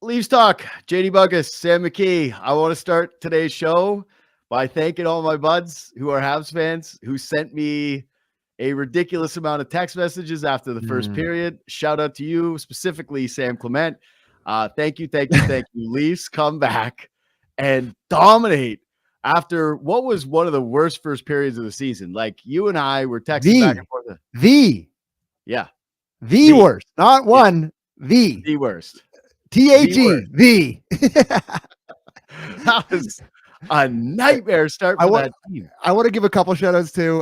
Leaves Talk, JD Bunkis, Sam McKee. I want to start today's show by thanking all my buds who are Habs fans who sent me a ridiculous amount of text messages after the first period. Shout out to you, specifically Sam Clement. Thank you. Leafs come back and dominate after what was one of the worst first periods of the season. Like you and I were texting back and forth. The worst, not one, the worst. THE. That was a nightmare start for that team. I want to give a couple shout outs to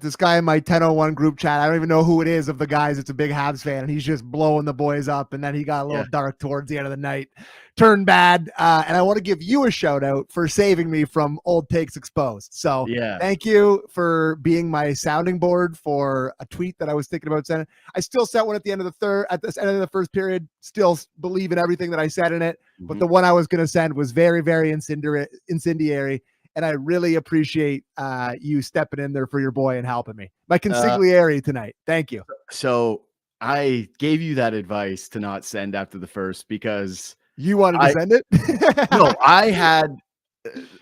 this guy in my 1001 group chat. I don't even know who it is of the guys. It's a big Habs fan, and he's just blowing the boys up. And then he got a little dark towards the end of the night, turned bad. And I want to give you a shout out for saving me from old takes exposed. So thank you for being my sounding board for a tweet that I was thinking about sending. I still sent one at the end of the end of the first period. Still believe in everything that I said in it. But the one I was going to send was very, very incendiary. And I really appreciate you stepping in there for your boy and helping me. My consigliere tonight. Thank you. So I gave you that advice to not send after the first because you wanted to send it? No, I had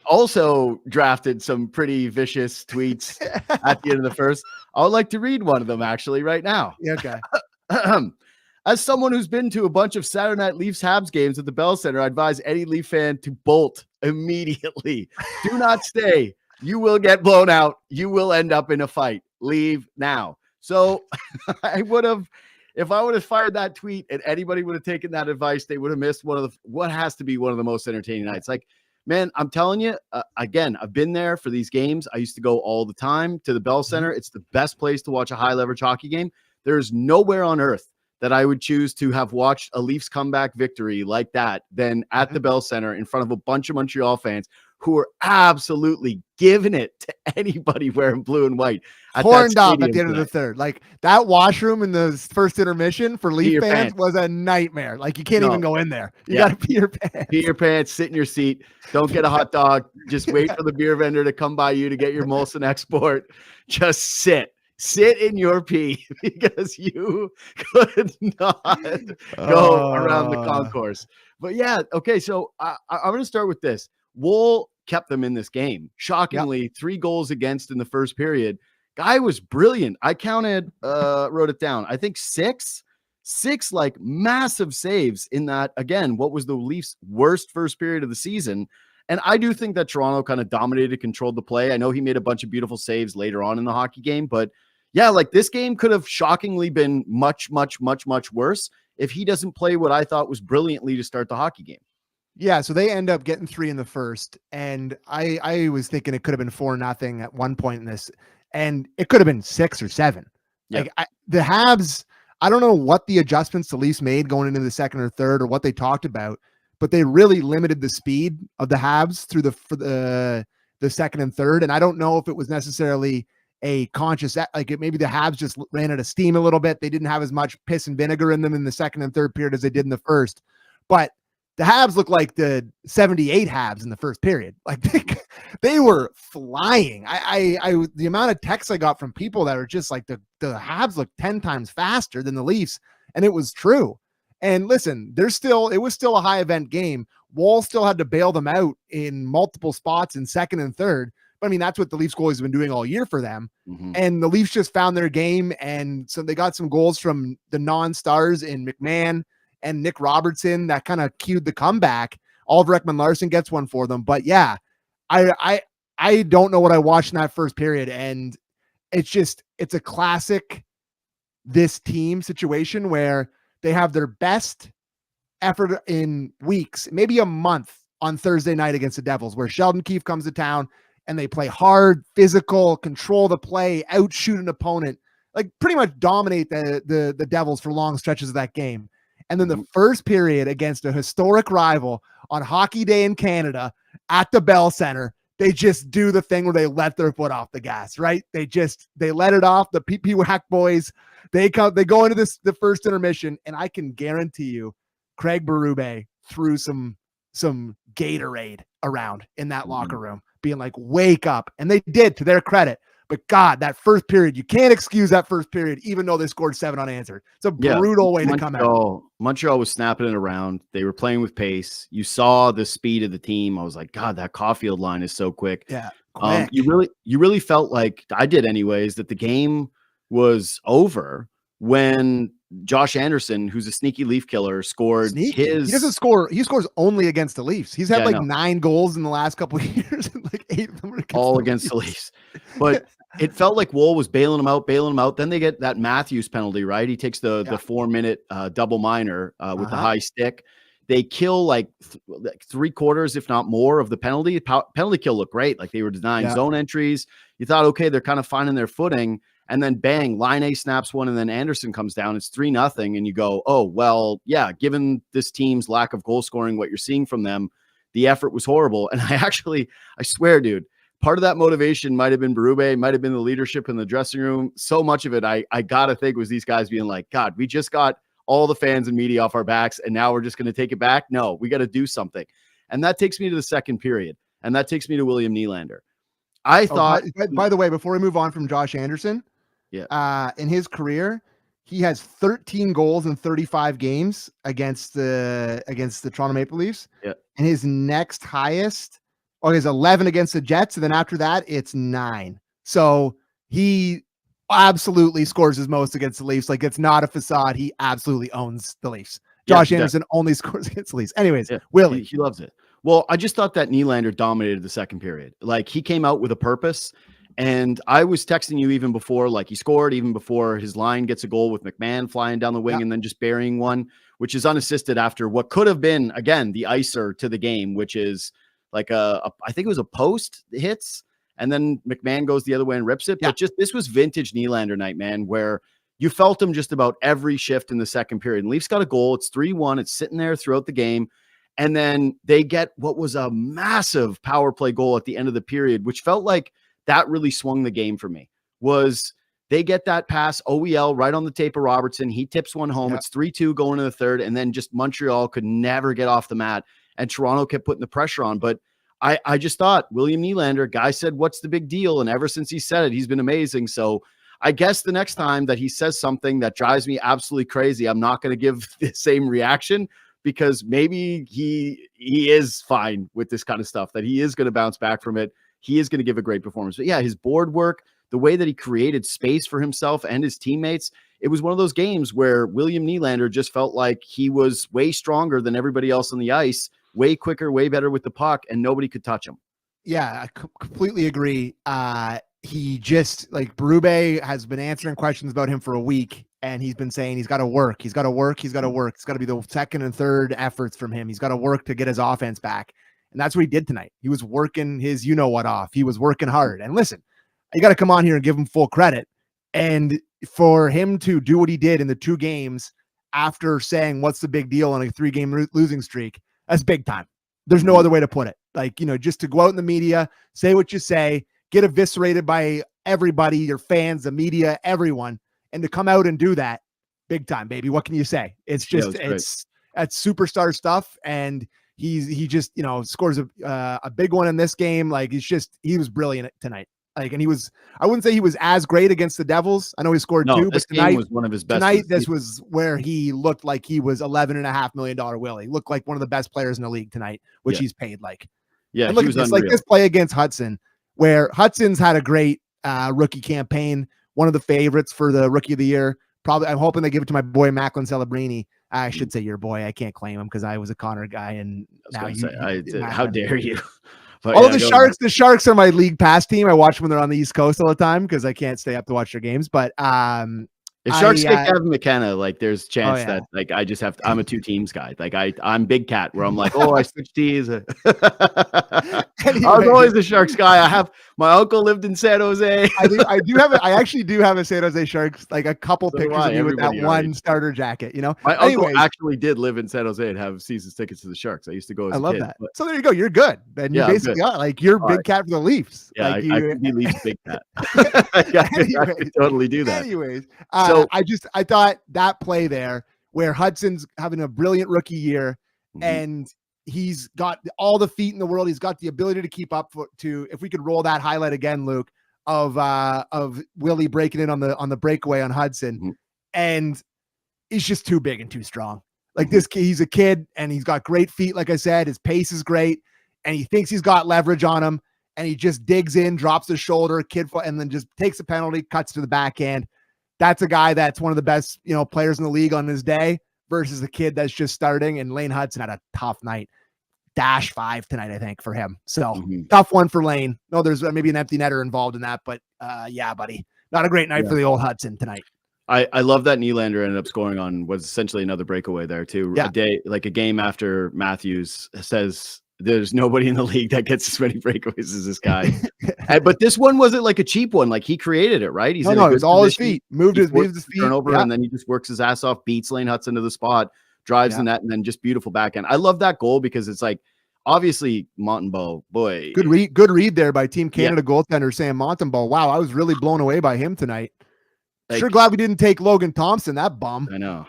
also drafted some pretty vicious tweets at the end of the first. I would like to read one of them actually right now. Okay. As someone who's been to a bunch of Saturday Night Leafs Habs games at the Bell Center, I advise any Leaf fan to bolt immediately. Do not stay. You will get blown out. You will end up in a fight. Leave now. So I would have, if I would have fired that tweet and anybody would have taken that advice, they would have missed what has to be one of the most entertaining nights. Like, man, I'm telling you, again, I've been there for these games. I used to go all the time to the Bell Center. It's the best place to watch a high leverage hockey game. There's nowhere on earth that I would choose to have watched a Leafs comeback victory like that than at the Bell Center in front of a bunch of Montreal fans who are absolutely giving it to anybody wearing blue and white. Horned up at the end of the third. Like that washroom in the first intermission for Leaf fans was a nightmare. Like you can't even go in there. You got to pee your pants. Pee your pants, sit in your seat. Don't get a hot dog. Just wait for the beer vendor to come by you to get your Molson Export. Just sit in your pee because you could not go around the concourse. But yeah, okay. So I'm going to start with this. Woll kept them in this game. Shockingly, 3 goals against in the first period. Guy was brilliant. I counted, wrote it down. I think six like massive saves in that. Again, what was the Leafs' worst first period of the season? And I do think that Toronto kind of dominated, controlled the play. I know he made a bunch of beautiful saves later on in the hockey game, but yeah, like this game could have shockingly been much, much, much, much worse if he doesn't play what I thought was brilliantly to start the hockey game. Yeah, so they end up getting 3 in the first, and I was thinking it could have been 4-0 at one point in this, and it could have been 6 or 7. Yep. Like the Habs, I don't know what the adjustments the Leafs made going into the second or third or what they talked about, but they really limited the speed of the Habs through the second and third, and I don't know if it was necessarily a conscious, like maybe the Habs just ran out of steam a little bit. They didn't have as much piss and vinegar in them in the second and third period as they did in the first, but the Habs look like the 78 Habs in the first period. Like they were flying. The amount of texts I got from people that are just like the Habs look 10 times faster than the Leafs. And it was true. And listen, it was still a high event game. Woll still had to bail them out in multiple spots in second and third. But I mean, that's what the Leafs goalies have been doing all year for them. And the Leafs just found their game. And so they got some goals from the non-stars in McMahon and Nick Robertson that kind of cued the comeback. Oliver Ekman-Larsson gets one for them. But yeah, I don't know what I watched in that first period. And it's a classic this team situation where they have their best effort in weeks, maybe a month on Thursday night against the Devils, where Sheldon Keefe comes to town and they play hard, physical, control the play, outshoot an opponent, like pretty much dominate the Devils for long stretches of that game. And then the first period against a historic rival on Hockey Day in Canada at the Bell Center, they just do the thing where they let their foot off the gas, right? They let it off. The PP Whack boys, they go into the first intermission, and I can guarantee you Craig Berube threw some Gatorade around in that locker room, being like, wake up. And they did, to their credit. But God, that first period, you can't excuse that first period, even though they scored 7 unanswered. It's a brutal way to come out. Montreal was snapping it around. They were playing with pace. You saw the speed of the team. I was like, God, that Caulfield line is so quick. Yeah, quick. You really felt like, I did anyways, that the game was over when Josh Anderson, who's a sneaky Leaf killer, scored He his. doesn't score. He scores only against the Leafs. He's had Yeah, like no. 9 goals in the last couple of years, and like 8 of them are All against the Leafs. But it felt like Woll was bailing him out. Then they get that Matthews penalty, right? He takes the 4-minute double minor with the high stick. They kill like 3/4, if not more, of the penalty. Penalty kill looked great. Like they were denying zone entries. You thought, okay, they're kind of finding their footing. And then bang, line A snaps one, and then Anderson comes down. It's 3-0. And you go, oh, well, yeah, given this team's lack of goal scoring, what you're seeing from them, the effort was horrible. And I swear, dude, part of that motivation might have been Berube, might have been the leadership in the dressing room. So much of it, I got to think, was these guys being like, God, we just got all the fans and media off our backs, and now we're just going to take it back. No, we got to do something. And that takes me to the second period. And that takes me to William Nylander. I thought, by the way, before we move on from Josh Anderson, in his career, he has 13 goals in 35 games against the Toronto Maple Leafs. Yeah. And his next highest, he's 11 against the Jets. And then after that, it's 9. So he absolutely scores his most against the Leafs. Like, it's not a facade. He absolutely owns the Leafs. Josh Anderson only scores against the Leafs. Anyways, Willie. He loves it. Well, I just thought that Nylander dominated the second period. Like, he came out with a purpose. And I was texting you even before, like, he scored, even before his line gets a goal with McMahon flying down the wing and then just burying one, which is unassisted after what could have been, again, the icer to the game, which is like I think it was a post hits, and then McMahon goes the other way and rips it. But this was vintage Nylander night, man, where you felt him just about every shift in the second period. And Leafs got a goal. It's 3-1. It's sitting there throughout the game. And then they get what was a massive power play goal at the end of the period, which felt like that really swung the game for me. Was they get that pass, OEL right on the tape of Robertson. He tips one home. It's 3-2 going to the third. And then just Montreal could never get off the mat. And Toronto kept putting the pressure on. But I just thought, William Nylander, guy said, what's the big deal? And ever since he said it, he's been amazing. So I guess the next time that he says something that drives me absolutely crazy, I'm not going to give the same reaction, because maybe he is fine with this kind of stuff, that he is going to bounce back from it. He is going to give a great performance. But yeah, his board work, the way that he created space for himself and his teammates, it was one of those games where William Nylander just felt like he was way stronger than everybody else on the ice, way quicker, way better with the puck, and nobody could touch him. Yeah, I completely agree. He just, like, Berube has been answering questions about him for a week, and he's been saying he's got to work. He's got to work. He's got to work. It's got to be the second and third efforts from him. He's got to work to get his offense back. And that's what he did tonight. He was working his you-know-what off. He was working hard. And listen, you got to come on here and give him full credit. And for him to do what he did in the 2 games after saying, what's the big deal on a 3-game losing streak, that's big time. There's no other way to put it. Like, just to go out in the media, say what you say, get eviscerated by everybody, your fans, the media, everyone, and to come out and do that, big time, baby. What can you say? It's just, that's superstar stuff. And he just, scores a big one in this game. Like, he was brilliant tonight. Like, and I wouldn't say he was as great against the Devils. I know he scored 2, but tonight was one of his best. Tonight, this was where he looked like he was $11.5 million Willie. He looked like one of the best players in the league tonight, which he's paid like. Yeah, and look at this, like this play against Hudson, where Hudson's had a great rookie campaign, one of the favorites for the Rookie of the Year. Probably, I'm hoping they give it to my boy Macklin Celebrini. I should say your boy. I can't claim him because I was a Connor guy, and now how dare you? But although the Sharks are my league pass team. I watch when they're on the East Coast all the time because I can't stay up to watch their games. But if Sharks get Kevin McKenna, like, there's a chance that, like, I just have to, I'm a 2 teams guy. Like, I'm Big Cat, where I'm like, I switched teams. Anyway. I was always the Sharks guy. My uncle lived in San Jose. I actually do have a San Jose Sharks, like a couple pictures of you with that one starter jacket. My uncle actually did live in San Jose and have season tickets to the Sharks. I used to go as a kid. I love that. But, so there you go. You're good. Then you basically are like, you're Big Cat for the Leafs. Yeah, like, I can be Leafs Big Cat. I can totally do that. Anyways, I thought that play there where Hudson's having a brilliant rookie year, and he's got all the feet in the world. He's got the ability to keep up if we could roll that highlight again, Luke, of Willie breaking in on the breakaway on Hudson, and he's just too big and too strong. Like this kid, he's a kid and he's got great feet. Like I said, his pace is great and he thinks he's got leverage on him and he just digs in, drops his shoulder, and then just takes a penalty, cuts to the backhand. That's a guy that's one of the best, players in the league on his day versus a kid that's just starting. And Lane Hudson had a tough night. -5 tonight, I think, for him. So tough one for Lane. No, there's maybe an empty netter involved in that, but yeah, buddy, not a great night for the old Hudson tonight. I love that Nylander ended up scoring on was essentially another breakaway there too. Yeah. A game after Matthews says there's nobody in the league that gets as many breakaways as this guy. But this one wasn't like a cheap one. Like he created it, right? It was all his feet. Moved his feet. Turnover, and then he just works his ass off, beats Lane Hudson to the spot, drives the net, and then just beautiful backhand. I love that goal because it's like obviously Montembeault, boy. Good read there by Team Canada goaltender Sam Montembeault. Wow, I was really blown away by him tonight. Like, sure glad we didn't take Logan Thompson, that bum. I know.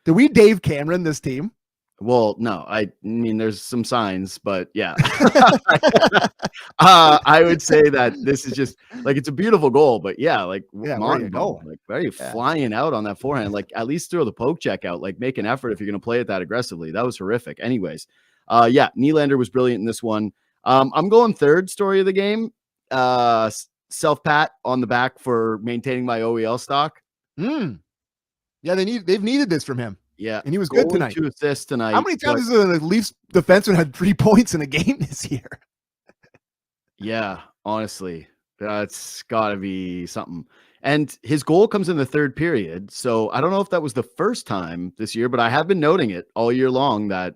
Did we Dave Cameron this team? Well, no, I mean, there's some signs, but yeah. I would say that this is just like, it's a beautiful goal, but Montembeault, like very flying out on that forehand, like at least throw the poke check out, like make an effort if you're going to play it that aggressively. That was horrific. Anyways, Nylander was brilliant in this one. I'm going third story of the game. Self-pat on the back for maintaining my OEL stock. Yeah, they've needed this from him. Yeah, and he was good tonight. 2 assists tonight. How many times has the Leafs defenseman had 3 points in a game this year? Yeah, honestly, that's got to be something. And his goal comes in the third period, so I don't know if that was the first time this year, but I have been noting it all year long that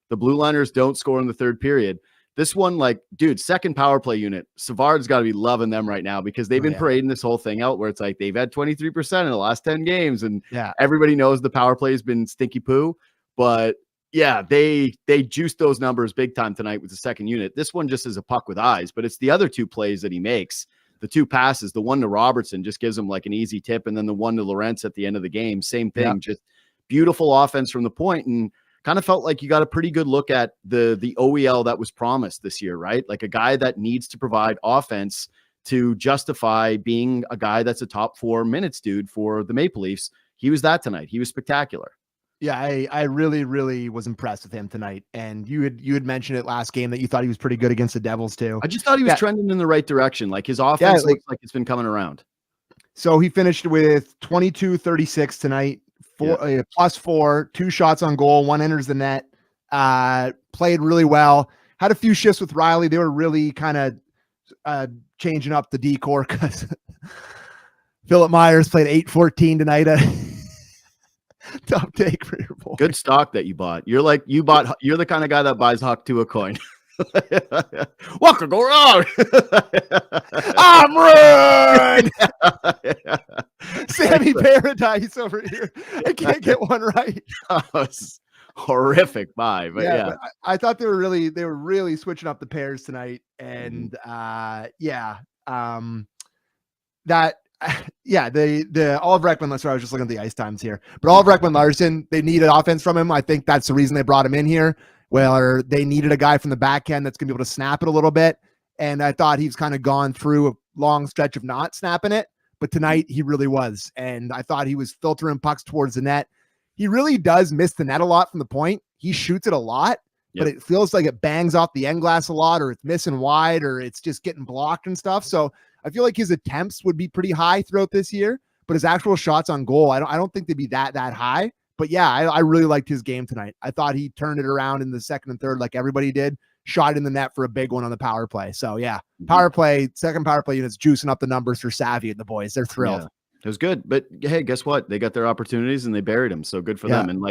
the Blue Liners don't score in the third period. This one, like, dude, second power play unit. Savard's got to be loving them right now because they've been parading this whole thing out where it's like they've had 23% in the last 10 games. And everybody knows the power play has been stinky poo. But yeah, they juiced those numbers big time tonight with the second unit. This one just is a puck with eyes, but it's the other 2 plays that he makes. The 2 passes, the one to Robertson just gives him like an easy tip. And then the one to Lorentz at the end of the game, same thing, just beautiful offense from the point. And kind of felt like you got a pretty good look at the OEL that was promised this year, right? Like a guy that needs to provide offense to justify being a guy that's a top 4 minutes dude for the Maple Leafs. He was that tonight. He was spectacular. Yeah, I really, really was impressed with him tonight. And you had mentioned it last game that you thought he was pretty good against the Devils too. I just thought he was trending in the right direction. Like his offense looks like it's been coming around. So he finished with 22-36 tonight. +4, 2 shots on goal, 1 enters the net. Played really well. Had a few shifts with Riley. They were really kind of changing up the decor because Philip Myers played 8-14 tonight. Top take for your boy. Good stock that you bought. You're the kind of guy that buys Huck to a coin. What could go wrong? I'm ruined. Sammy Paradise over here. I can't get one right. That was horrific buy, but but I thought they were really switching up the pairs tonight, and the Oliver Ekman. Sorry, I was just looking at the ice times here, but Oliver Ekman-Larsson, they needed offense from him. I think that's the reason they brought him in here. Well, they needed a guy from the backhand that's going to be able to snap it a little bit. And I thought he's kind of gone through a long stretch of not snapping it. But tonight he really was. And I thought he was filtering pucks towards the net. He really does miss the net a lot from the point. He shoots it a lot, but it feels like it bangs off the end glass a lot, or it's missing wide, or it's just getting blocked and stuff. So I feel like his attempts would be pretty high throughout this year, but his actual shots on goal, I don't think they'd be that high. But yeah, I really liked his game tonight. I thought he turned it around in the second and third like everybody did, shot in the net for a big one on the power play. So yeah, second power play unit's juicing up the numbers for Savvy and the boys. They're thrilled. Yeah, it was good. But hey, guess what? They got their opportunities and they buried them. So good for them. And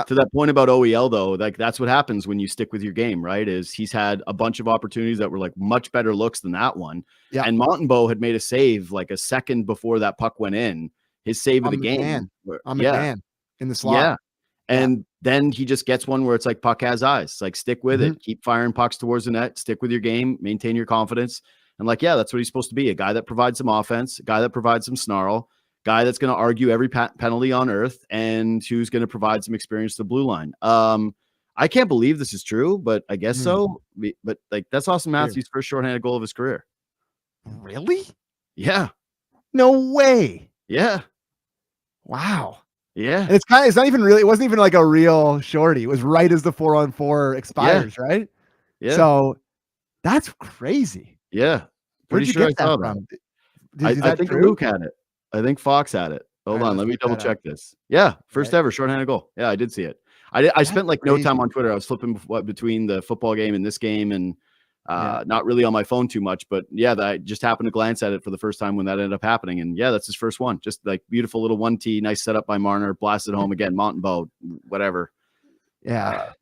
to that point about OEL though, like that's what happens when you stick with your game, right? Is he's had a bunch of opportunities that were like much better looks than that one. Yeah. And Montembeault had made a save like a second before that puck went in. His save of the game. I'm a man in the slot. Yeah. And then he just gets one where it's like puck has eyes. It's like, stick with it. Keep firing pucks towards the net. Stick with your game. Maintain your confidence. And like, that's what he's supposed to be. A guy that provides some offense, a guy that provides some snarl, guy that's going to argue every penalty on earth, and who's going to provide some experience to the blue line. I can't believe this is true, but I guess so. But like, that's Austin Matthews' first shorthanded goal of his career. Really? Yeah. No way. Yeah. Wow. Yeah. And it's not even really, it wasn't even like a real shorty. It was right as the 4-on-4 expires, right? Yeah. So that's crazy. Yeah. Where'd Pretty you sure I get that saw that. from? Is I that think true? Luke had it. I think Fox had it. All Hold right, on, let's let me look double that up. check this. Yeah, first Right. ever shorthanded goal. Yeah, I did see it. I That's spent like no time crazy. on Twitter. I was flipping between the football game and this game, and Yeah. not really on my phone too much. But yeah, I just happened to glance at it for the first time when that ended up happening. And yeah, that's his first one. Just like beautiful little 1T, nice setup by Marner, blasted home again, Mountain Bow, whatever. Yeah.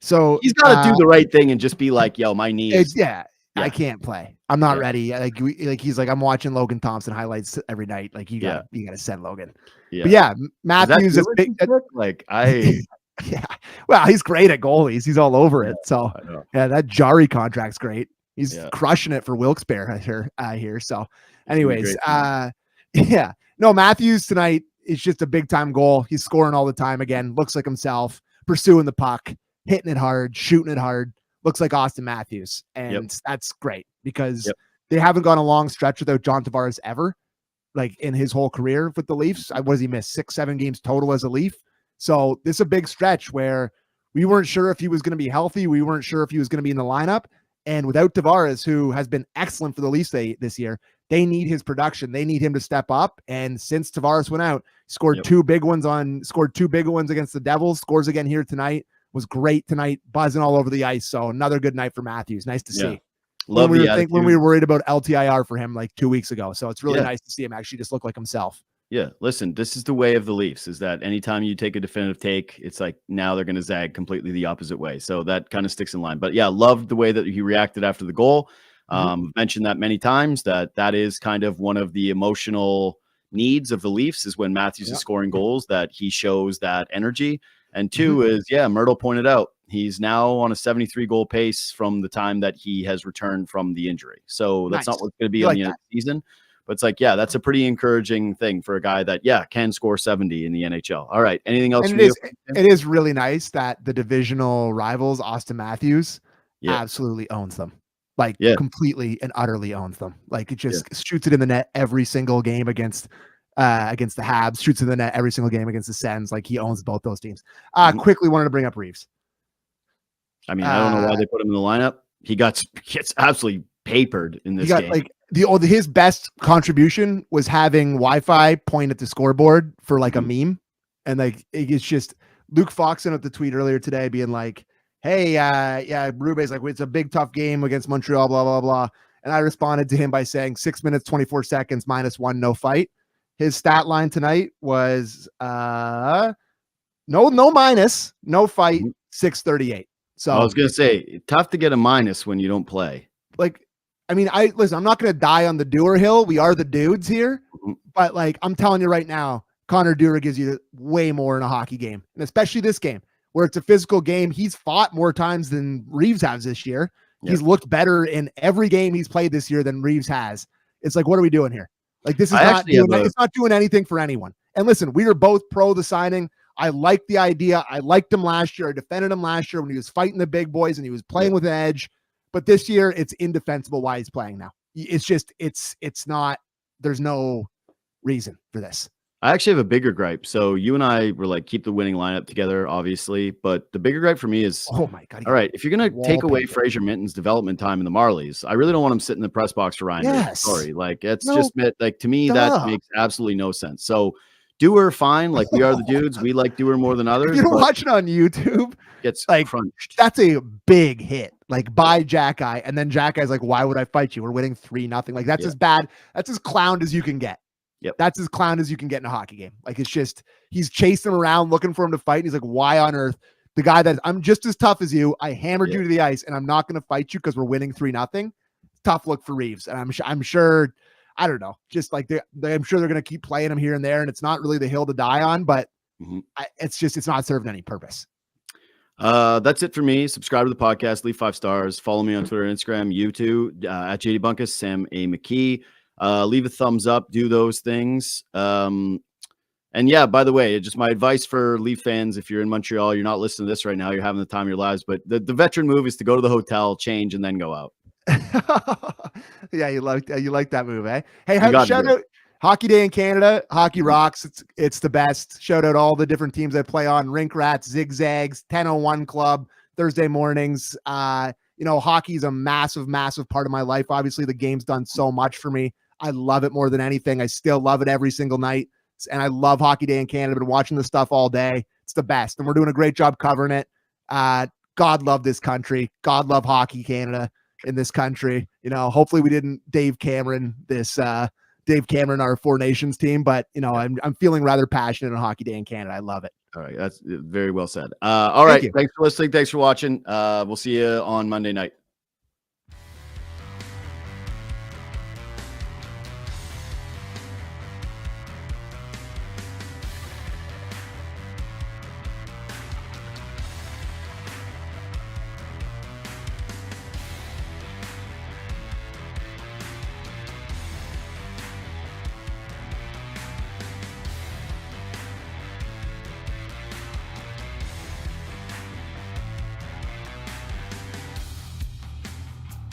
So He's got to do the right thing and just be like, yo, my knee is. yeah, I can't play. I'm not Yeah. ready. Like he's like, I'm watching Logan Thompson highlights every night. Like you gotta send Logan. Yeah. But yeah, Is that Matthews is big. like I. Yeah. Well, he's great at goalies. He's all over it. So I know. yeah, that Jari contract's great. He's Yeah. crushing it for Wilkes-Barre I hear. So It's gonna be anyways, great. yeah. No, Matthews tonight is just a big time goal. He's scoring all the time again. Looks like himself, pursuing the puck, hitting it hard, shooting it hard. Looks like Austin Matthews. And that's great because they haven't gone a long stretch without John Tavares ever, like in his whole career with the Leafs. What does he miss? 6-7 games total as a Leaf. So this is a big stretch where we weren't sure if he was going to be healthy. We weren't sure if he was going to be in the lineup. And without Tavares, who has been excellent for the Leafs this year, they need his production. They need him to step up. And since Tavares went out, scored two big ones against the Devils, scores again here tonight, was great tonight, buzzing all over the ice. So another good night for Matthews. Nice to see. Love when we were worried about LTIR for him like 2 weeks ago. So it's really nice to see him actually just look like himself. Yeah, listen, this is the way of the Leafs, is that anytime you take a definitive take, it's like now they're going to zag completely the opposite way. So that kind of sticks in line. But yeah, loved the way that he reacted after the goal. Mentioned that many times, that is kind of one of the emotional needs of the Leafs, is when Matthews is scoring goals, that he shows that energy. And two is, Myrtle pointed out, he's now on a 73 goal pace from the time that he has returned from the injury. So that's not what's going to be on the end of the season. But it's like, that's a pretty encouraging thing for a guy that, can score 70 in the NHL. All right. Anything else? It is really nice that the divisional rivals, Austin Matthews, absolutely owns them. Like completely and utterly owns them. Like it just shoots it in the net every single game against the Habs, shoots in the net every single game against the Sens. Like he owns both those teams. Quickly wanted to bring up Reaves. I mean, I don't know why they put him in the lineup. He gets absolutely papered in this game. Like his best contribution was having Wi-Fi point at the scoreboard for like a meme. And like, it's just Luke Fox sent out the tweet earlier today being like, hey, Rube's like, it's a big, tough game against Montreal, blah, blah, blah. And I responded to him by saying 6 minutes, 24 seconds, -1, no fight. His stat line tonight was no minus, no fight, 638. So I was going to say, tough to get a minus when you don't play. Like, I mean, listen, I'm not going to die on the doer hill. We are the dudes here. But like, I'm telling you right now, Connor Dewar gives you way more in a hockey game, and especially this game where it's a physical game. He's fought more times than Reaves has this year. He's looked better in every game he's played this year than Reaves has. It's like, what are we doing here? Like, this is it's not doing anything for anyone. And listen, we are both pro the signing. I like the idea. I liked him last year. I defended him last year when he was fighting the big boys and he was playing with edge. But this year, it's indefensible why he's playing now. It's just, it's not, there's no reason for this. I actually have a bigger gripe. So you and I were like, keep the winning lineup together, obviously. But the bigger gripe for me is, oh my God. All right, if you're going to take away Fraser Minton's development time in the Marlies, I really don't want him sitting in the press box for Ryan. Yes. Sorry. Like, it's like, to me, that makes absolutely no sense. So Dewar, fine. Like, we are the dudes. We like Dewar more than others. If you don't watch it on YouTube, gets like crunched. That's a big hit, like by Xhekaj. And then Xhekaj's like, why would I fight you? We're winning 3-0. Like, that's as bad. That's as clowned as you can get. Yep. That's as clowned as you can get in a hockey game. Like, it's just, he's chasing him around looking for him to fight. And he's like, why on earth? The guy that I'm just as tough as you. I hammered you to the ice and I'm not going to fight you because we're winning 3-0. Tough look for Reaves. And I'm sure, I don't know, just like I'm sure they're going to keep playing him here and there. And it's not really the hill to die on, but it's not serving any purpose. That's it for me. Subscribe to the podcast, leave 5 stars, follow me on Twitter and Instagram, YouTube, at JD Bunkis, Sam McKee. Leave a thumbs up, do those things. And yeah, by the way, just my advice for Leaf fans, if you're in Montreal, you're not listening to this right now, you're having the time of your lives, but the veteran move is to go to the hotel, change, and then go out. Yeah, you like that move, eh? Hey, how Hockey Day in Canada, hockey rocks. It's the best. Shout out all the different teams I play on: Rink Rats, Zigzags, 1001 Club, Thursday mornings. Hockey is a massive, massive part of my life. Obviously, the game's done so much for me. I love it more than anything. I still love it every single night. And I love Hockey Day in Canada. I've been watching this stuff all day. It's the best. And we're doing a great job covering it. God love this country. God love Hockey Canada in this country. Hopefully we didn't Dave Cameron our Four Nations team, but I'm feeling rather passionate on Hockey Day in Canada. I love it. All right. That's very well said. All right. Thanks for listening. Thanks for watching. We'll see you on Monday night.